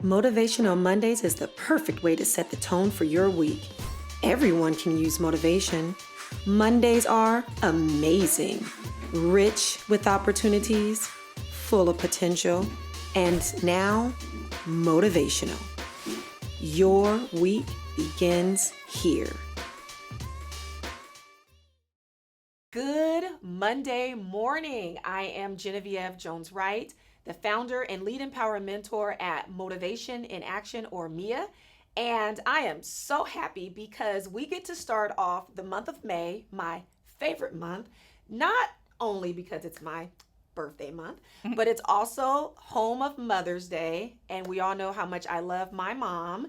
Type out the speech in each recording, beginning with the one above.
Motivational Mondays is the perfect way to set the tone for your week. Everyone can use motivation. Mondays are amazing, rich with opportunities, full of potential, and now motivational. Your week begins here. Good Monday morning. I am Genevieve Jones-Wright, the founder and lead empower mentor at Motivation.In.Action, or MIA. And I am so happy because we get to start off the month of May, my favorite month, not only because it's my birthday month, but it's also home of Mother's Day. And we all know how much I love my mom.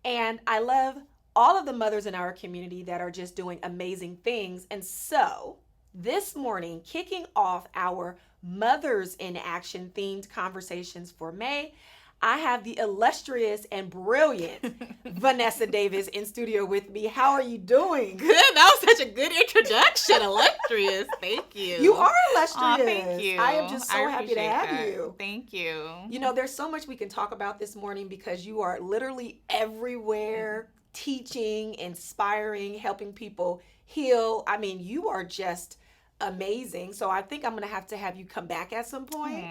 And I love all of the mothers in our community that are just doing amazing things. And so this morning, kicking off our Mothers in Action themed conversations for May, I have the illustrious and brilliant Vanessa Davis in studio with me. How are you doing? Good. That was such a good introduction. Illustrious. Thank you. You are illustrious. Oh, thank you. I am just so happy to have that. you. Thank you. You know, there's so much we can talk about this morning because you are literally everywhere, teaching, inspiring, helping people heal. I mean, you are just amazing. So I think I'm going to have you come back at some point.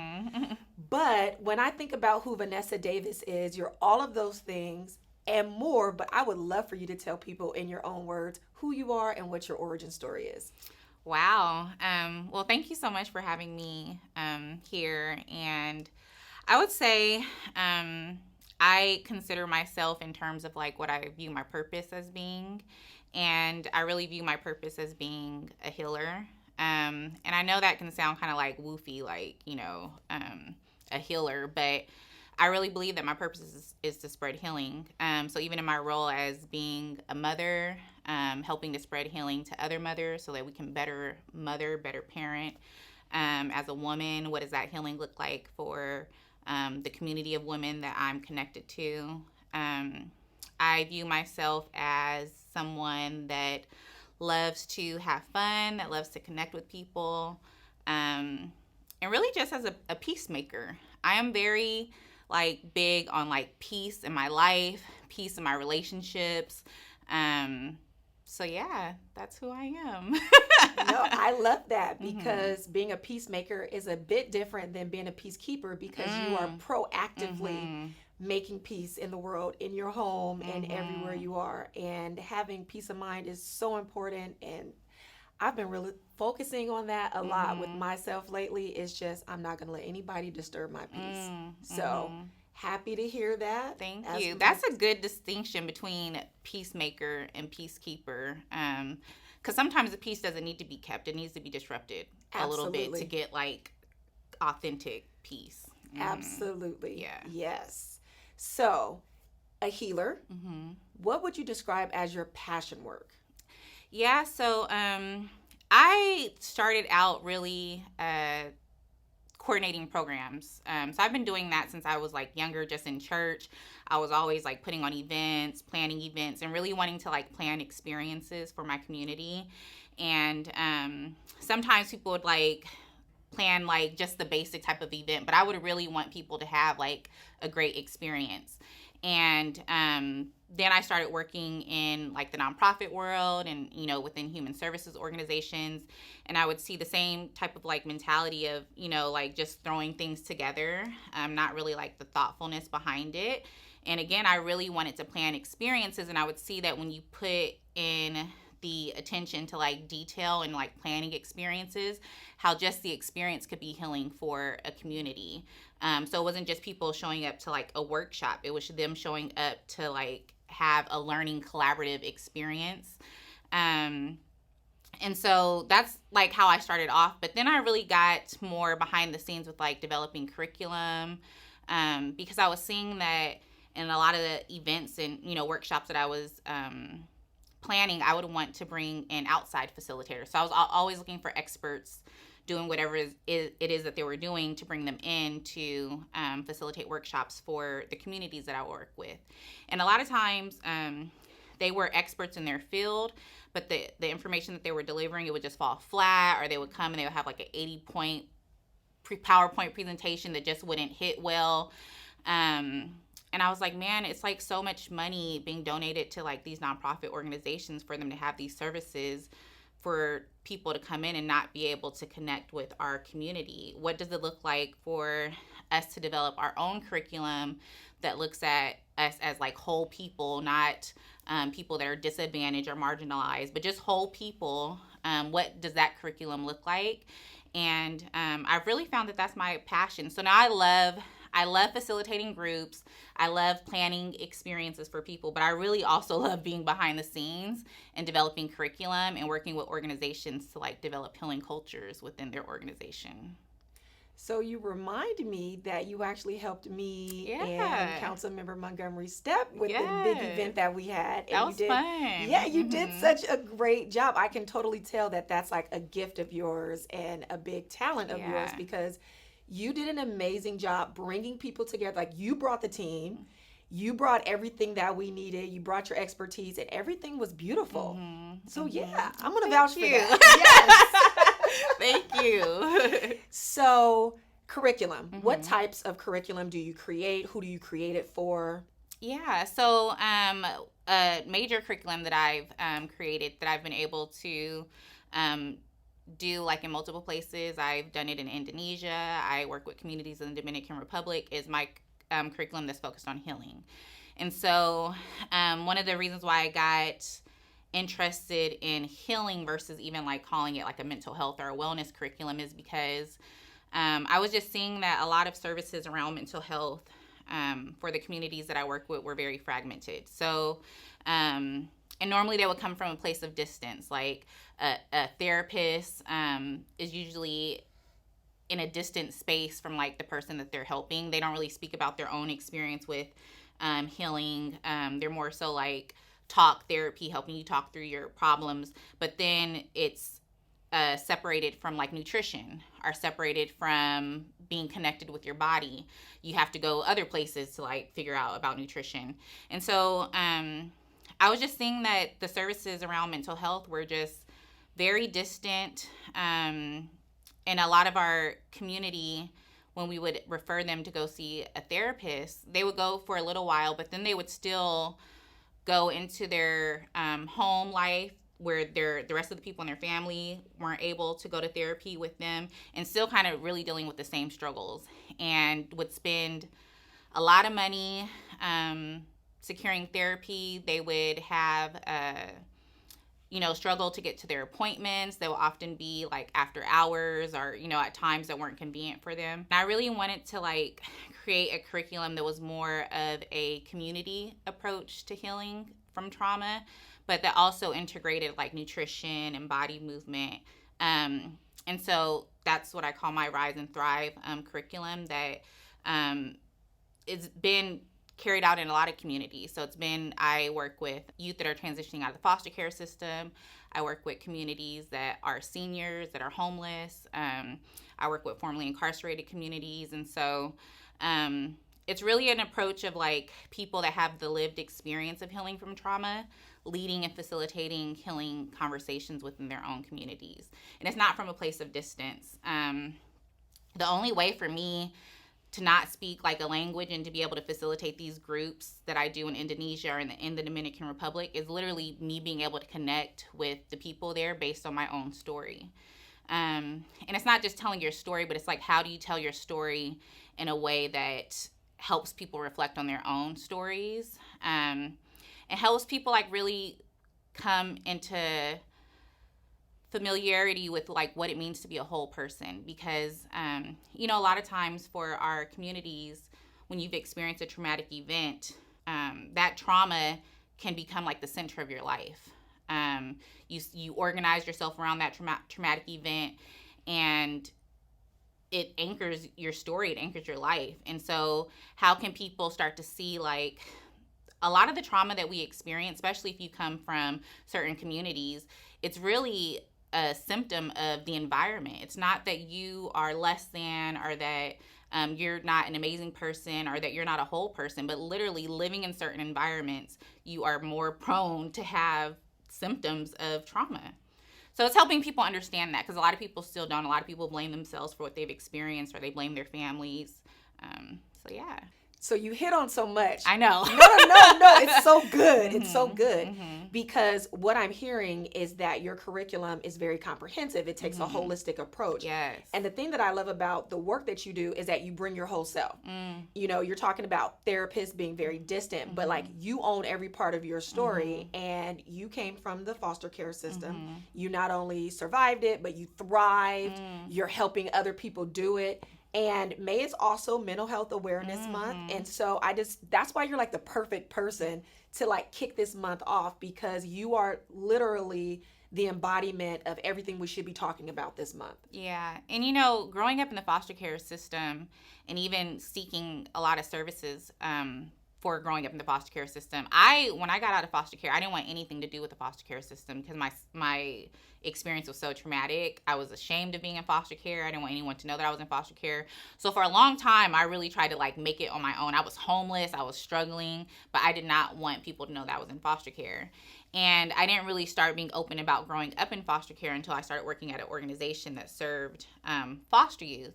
But when I think about who Vanessa Davis is, you're all of those things and more. But I would love for you to tell people in your own words who you are and what your origin story is. Wow. Well, thank you so much for having me here. And I would say I consider myself in terms of like what I view my purpose as being. And I really view my purpose as being a healer. And I know that can sound kind of like woofy, like, you know, a healer, but I really believe that my purpose is to spread healing. So even in my role as being a mother, helping to spread healing to other mothers so that we can better mother, better parent. As a woman, what does that healing look like for the community of women that I'm connected to? I view myself as someone that loves to have fun, that loves to connect with people, and really just as a peacemaker. I am very big on peace in my life, peace in my relationships. So yeah, that's who I am. No, I love that because being a peacemaker is a bit different than being a peacekeeper because you are proactively making peace in the world, in your home, and everywhere you are. And having peace of mind is so important. And I've been really focusing on that a lot with myself lately. It's just, I'm not going to let anybody disturb my peace. So happy to hear that. Thank you. That's a good distinction between peacemaker and peacekeeper. Because sometimes the peace doesn't need to be kept. It needs to be disrupted a little bit to get authentic peace. Absolutely. Yeah. Yes. So, a healer, what would you describe as your passion work? Yeah, so I started out really coordinating programs. So I've been doing that since I was younger, just in church. I was always putting on events, planning events, and really wanting to plan experiences for my community. And sometimes people would plan just the basic type of event, but I would really want people to have a great experience. And then I started working in the nonprofit world and within human services organizations, and I would see the same type of mentality of just throwing things together, not really the thoughtfulness behind it. And again, I really wanted to plan experiences, and I would see that when you put in the attention to detail and planning experiences, how just the experience could be healing for a community. So it wasn't just people showing up to a workshop. It was them showing up to have a learning collaborative experience. And so that's how I started off. But then I really got more behind the scenes with developing curriculum, because I was seeing that in a lot of the events and workshops that I was planning, I would want to bring in outside facilitators. So I was always looking for experts doing whatever it is that they were doing to bring them in to facilitate workshops for the communities that I work with. And a lot of times they were experts in their field, but the information that they were delivering, it would just fall flat, or they would come and they would have an 80-point PowerPoint presentation that just wouldn't hit well. And I was like, man, it's like so much money being donated to like these nonprofit organizations for them to have these services for people to come in and not be able to connect with our community. What does it look like for us to develop our own curriculum that looks at us as like whole people, not people that are disadvantaged or marginalized, but just whole people? What does that curriculum look like? And I've really found that that's my passion. So now I love facilitating groups. I love planning experiences for people, but I really also love being behind the scenes and developing curriculum and working with organizations to like develop healing cultures within their organization. So you remind me that you actually helped me and Yeah. Councilmember Montgomery Step with the big event Yes. that we had, That and you was did. Yeah, fun. you did Hmm. such a great job. I can totally tell that that's like a gift of yours and a big talent of yours, Yeah. because you did an amazing job bringing people together. Like, you brought the team, you brought everything that we needed, you brought your expertise, and everything was beautiful. Hmm. So Hmm. yeah, I'm gonna Thank vouch for you. that. Yes. Thank you. So, curriculum. What Hmm. types of curriculum do you create? Who do you create it for? Yeah, so a major curriculum that I've created that I've been able to um, do like in multiple places. I've done it in Indonesia. I work with communities in the Dominican Republic. Is my curriculum that's focused on healing. And so, one of the reasons why I got interested in healing versus even like calling it like a mental health or a wellness curriculum is because I was just seeing that a lot of services around mental health for the communities that I work with were very fragmented. So, and normally they would come from a place of distance. Like a therapist is usually in a distant space from like the person that they're helping. They don't really speak about their own experience with healing. They're more so like talk therapy, helping you talk through your problems. But then it's separated from like nutrition, are separated from being connected with your body. You have to go other places to like figure out about nutrition. And so I was just seeing that the services around mental health were just very distant. And a lot of our community, when we would refer them to go see a therapist, they would go for a little while, but then they would still go into their home life where the rest of the people in their family weren't able to go to therapy with them, and still kind of really dealing with the same struggles, and would spend a lot of money securing therapy. They would have struggle to get to their appointments. They will often be like after hours or, at times that weren't convenient for them. And I really wanted to like create a curriculum that was more of a community approach to healing from trauma, but that also integrated like nutrition and body movement. And so that's what I call my Rise and Thrive curriculum that um, it's been carried out in a lot of communities. So I work with youth that are transitioning out of the foster care system. I work with communities that are seniors, that are homeless. I work with formerly incarcerated communities. And so it's really an approach of like people that have the lived experience of healing from trauma, leading and facilitating healing conversations within their own communities. And it's not from a place of distance. The only way for me to not speak like a language and to be able to facilitate these groups that I do in Indonesia or in the Dominican Republic is literally me being able to connect with the people there based on my own story. And it's not just telling your story, but it's like, how do you tell your story in a way that helps people reflect on their own stories, and helps people like really come into familiarity with like what it means to be a whole person, because a lot of times for our communities, when you've experienced a traumatic event, that trauma can become like the center of your life. You organize yourself around that traumatic event, and it anchors your story, it anchors your life. And so how can people start to see like a lot of the trauma that we experience, especially if you come from certain communities, it's really a symptom of the environment. It's not that you are less than, or that you're not an amazing person, or that you're not a whole person, but literally living in certain environments, you are more prone to have symptoms of trauma. So it's helping people understand that, because a lot of people still don't. A lot of people blame themselves for what they've experienced, or they blame their families. So yeah. So you hit on so much. I know. No. It's so good. It's so Mhm, good. mhm. Because what I'm hearing is that your curriculum is very comprehensive. It takes a holistic approach. Yes. And the thing that I love about the work that you do is that you bring your whole self. You know, you're talking about therapists being very distant, but like you own every part of your story, and you came from the foster care system. You not only survived it, but you thrived. You're helping other people do it. And May is also Mental Health Awareness Month. And so that's why you're like the perfect person to like kick this month off, because you are literally the embodiment of everything we should be talking about this month. Yeah. And, you know, growing up in the foster care system and even seeking a lot of services for growing up in the foster care system, when I got out of foster care, I didn't want anything to do with the foster care system because my experience was so traumatic. I was ashamed of being in foster care. I didn't want anyone to know that I was in foster care. So for a long time, I really tried to like make it on my own. I was homeless. I was struggling, but I did not want people to know that I was in foster care. And I didn't really start being open about growing up in foster care until I started working at an organization that served foster youth.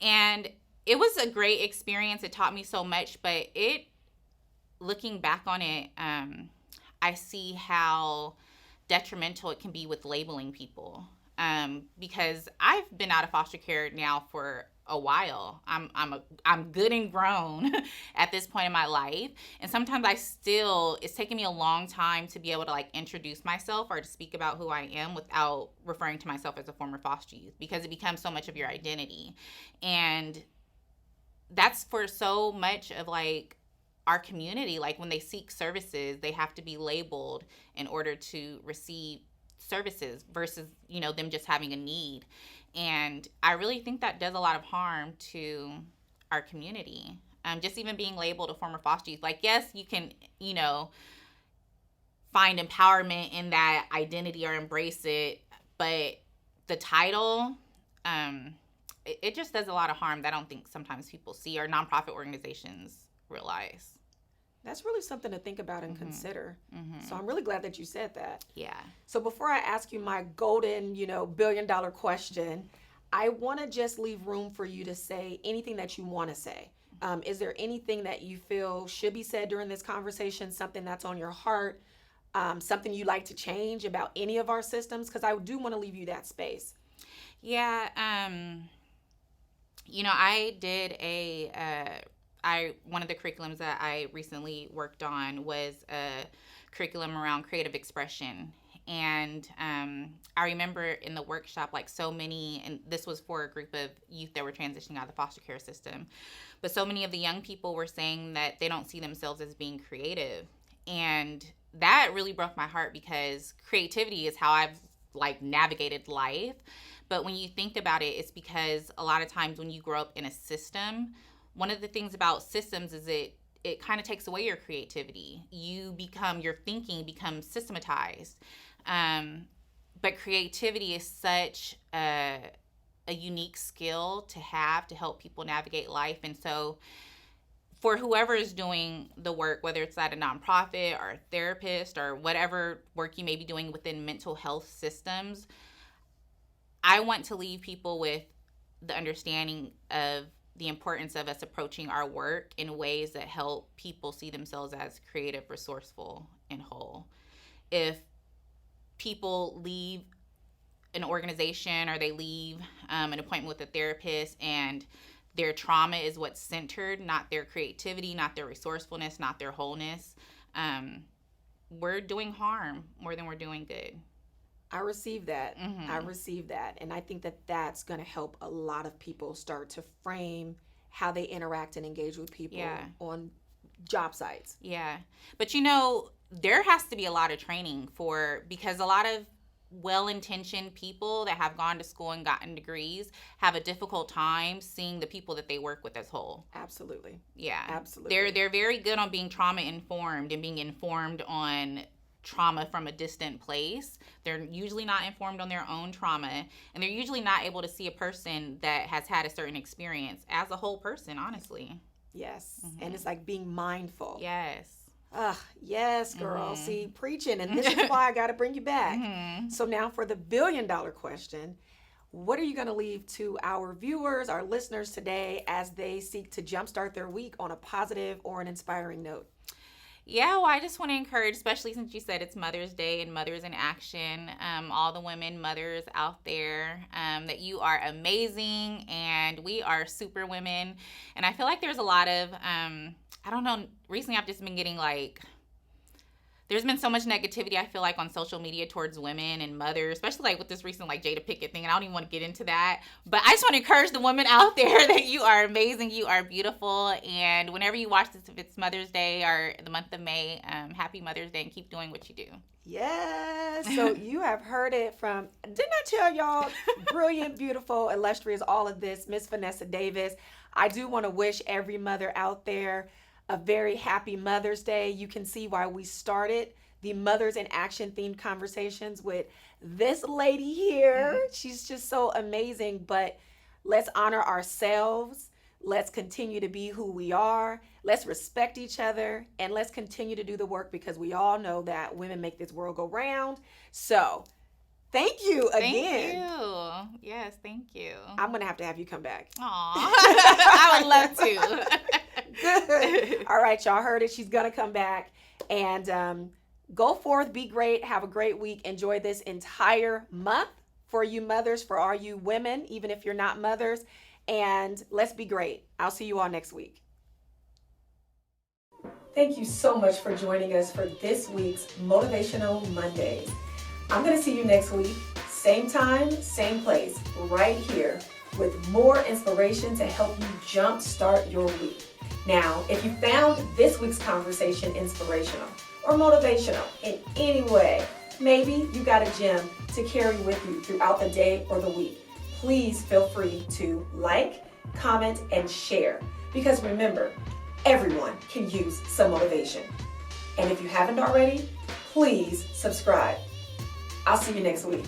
And it was a great experience. It taught me so much, but looking back on it, I see how detrimental it can be with labeling people. Because I've been out of foster care now for a while. I'm good and grown at this point in my life, and sometimes it's taken me a long time to be able to like introduce myself or to speak about who I am without referring to myself as a former foster youth, because it becomes so much of your identity. And that's for so much of like our community. Like when they seek services, they have to be labeled in order to receive services versus, you know, them just having a need. And I really think that does a lot of harm to our community. Just even being labeled a former foster youth. Like, yes, you can, you know, find empowerment in that identity or embrace it, but the title, it just does a lot of harm that I don't think sometimes people see or nonprofit organizations realize. That's really something to think about and consider. So I'm really glad that you said that. Yeah. So before I ask you my golden, billion-dollar question, I want to just leave room for you to say anything that you want to say. Is there anything that you feel should be said during this conversation, something that's on your heart, something you'd like to change about any of our systems? Because I do want to leave you that space. Yeah. I did one of the curriculums that I recently worked on was a curriculum around creative expression. And I remember in the workshop, like so many, and this was for a group of youth that were transitioning out of the foster care system, but so many of the young people were saying that they don't see themselves as being creative. And that really broke my heart, because creativity is how I've like navigated life. But when you think about it, it's because a lot of times when you grow up in a system, one of the things about systems is it kind of takes away your creativity. Your thinking becomes systematized. But creativity is such a unique skill to have to help people navigate life. And so for whoever is doing the work, whether it's at a nonprofit or a therapist or whatever work you may be doing within mental health systems, I want to leave people with the understanding of the importance of us approaching our work in ways that help people see themselves as creative, resourceful, and whole. If people leave an organization or they leave an appointment with a therapist and their trauma is what's centered, not their creativity, not their resourcefulness, not their wholeness, we're doing harm more than we're doing good. I receive that. I receive that. And I think that that's going to help a lot of people start to frame how they interact and engage with people on job sites. Yeah. But, there has to be a lot of training because a lot of well-intentioned people that have gone to school and gotten degrees have a difficult time seeing the people that they work with as whole. Absolutely. Yeah. Absolutely. They're very good on being trauma informed and being informed on trauma from a distant place. They're usually not informed on their own trauma, and they're usually not able to see a person that has had a certain experience as a whole person, honestly. Yes. And it's like being mindful. Yes. Yes, girl. See, preaching. And this is why I got to bring you back. So now for the billion-dollar question, what are you going to leave to our viewers, our listeners today as they seek to jumpstart their week on a positive or an inspiring note? Yeah, well, I just want to encourage, especially since you said it's Mother's Day and Mothers in Action, all the women mothers out there, that you are amazing and we are super women. And I feel like there's a lot of, I don't know, recently I've just been getting like, there's been so much negativity, I feel like, on social media towards women and mothers, especially like with this recent like Jada Pinkett thing. And I don't even want to get into that. But I just want to encourage the women out there that you are amazing, you are beautiful. And whenever you watch this, if it's Mother's Day or the month of May, happy Mother's Day and keep doing what you do. Yes. So you have heard it from, didn't I tell y'all, brilliant, beautiful, illustrious, all of this, Miss Vanessa Davis. I do want to wish every mother out there a very happy Mother's Day. You can see why we started the Mothers in Action themed conversations with this lady here. Mm-hmm. She's just so amazing. But let's honor ourselves. Let's continue to be who we are. Let's respect each other. And let's continue to do the work, because we all know that women make this world go round. So thank you again. Thank you. Yes, thank you. I'm going to have you come back. Aw, I would love to. Good. All right, y'all heard it. She's going to come back. And go forth, be great, have a great week. Enjoy this entire month for you mothers, for all you women, even if you're not mothers. And let's be great. I'll see you all next week. Thank you so much for joining us for this week's Motivational Mondays. I'm going to see you next week, same time, same place, right here, with more inspiration to help you jumpstart your week. Now, if you found this week's conversation inspirational or motivational in any way, maybe you got a gem to carry with you throughout the day or the week, please feel free to like, comment, and share. Because remember, everyone can use some motivation. And if you haven't already, please subscribe. I'll see you next week.